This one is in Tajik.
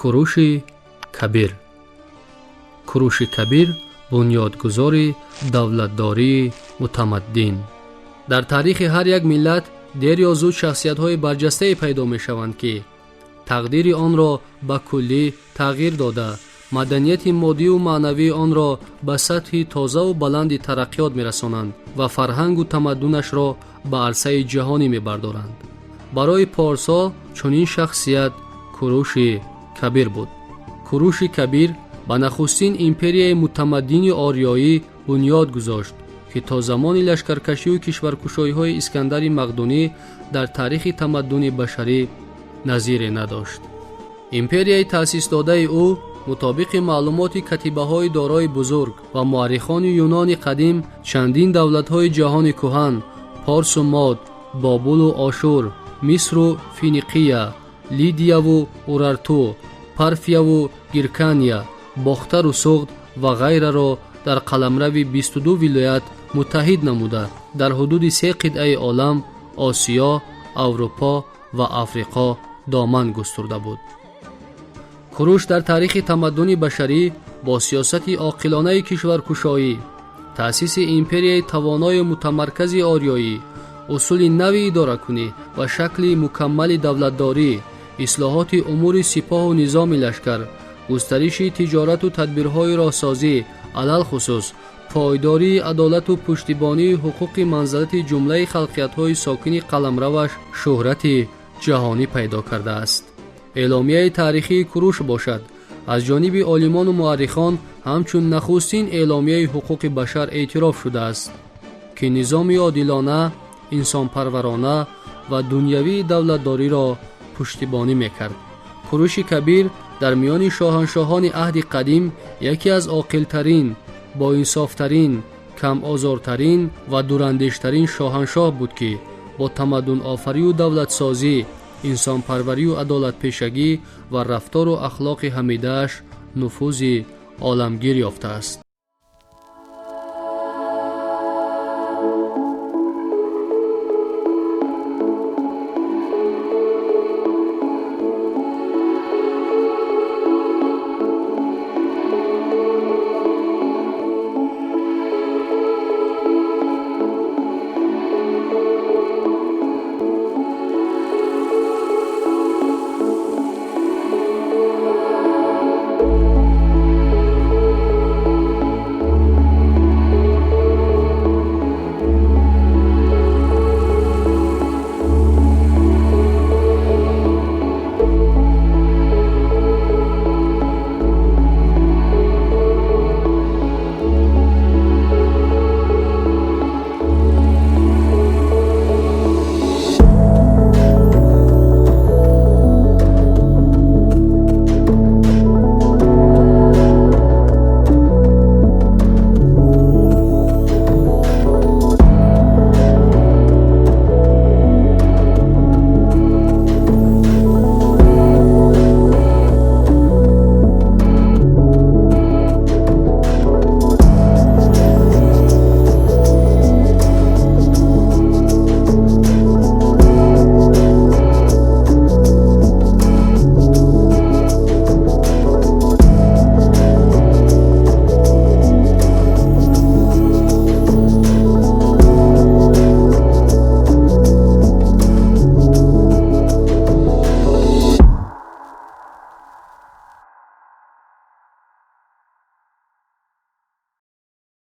куруши кабир. куруши кабир бунёдгузори давлатдории мутамаддин. дар таърихи ҳар як миллат дер ё зуд шахсиятҳои барҷастае пайдо мешаванд, ки тақдири онро ба куллӣ тағйир дода, маданияти моддию маънавии онро ба сатҳи тозаву баланди тараққиёт мерасонанд ва фарҳангу тамаддунашро ба арсаи ҷаҳонӣ мебардоранд. барои порсҳо чунин шахсият куруши кабир буд. куруши кабир ба нахустин империяи мутамаддини ориёӣ бунёд гузошт, ки то замони лашкаркашию кишваркушоиҳои Искандари Мақдунӣ дар таърихи тамаддуни башарӣ назире надошт. империяи таъсисдодаи ӯ мутобиқи маълумоти катибаҳои дорои бузург ва муаррихони юнони қадим чандин давлатҳои ҷаҳони кӯҳан, порсу мод, бобулу ошур, мисру финиқия, лидияву урарту, парфияву гиркания, бохтару суғд ва ғайраро дар қаламрави 22 вилоят муттаҳид намуда дар ҳудуди 3 қитъаи олам осиё, аврупо ва африқо доман густурда буд. куруш дар таърихи тамаддуни башарӣ бо сиёсати оқилонаи кишваркушоӣ, таъсиси империяи тавонои мутамаркази ориёӣ, усули нави идоракунӣ ва шакли мукаммали давлатдорӣ, ислоҳоти умури сипоҳу низоми лашкар, густариши тиҷорату тадбирҳои роҳсозӣ, алалхусус пойдории адолату пуштибонии ҳуқуқи манзилати ҷумлаи халқиятҳои сокини қаламраваш шӯҳрати ҷаҳонӣ пайдо кардааст. эъломияи таърихии куруш бошад, аз ҷониби олимону муаррихон ҳамчун нахустин эъломияи ҳуқуқи башар эътироф шудааст, ки низоми одилона, инсонпарварона ва дунявии давлатдориро пуштибонӣ мекард. куруши кабир дар миёни шоҳаншоҳони аҳди қадим яке аз оқилтарин, боинсофтарин, камозортарин ва дурандештарин шоҳаншоҳ буд, ки бо тамаддунофарию давлатсозӣ, инсонпарварию адолатпешагӣ ва рафтору ахлоқи ҳамидааш нуфузи оламгир ёфтааст.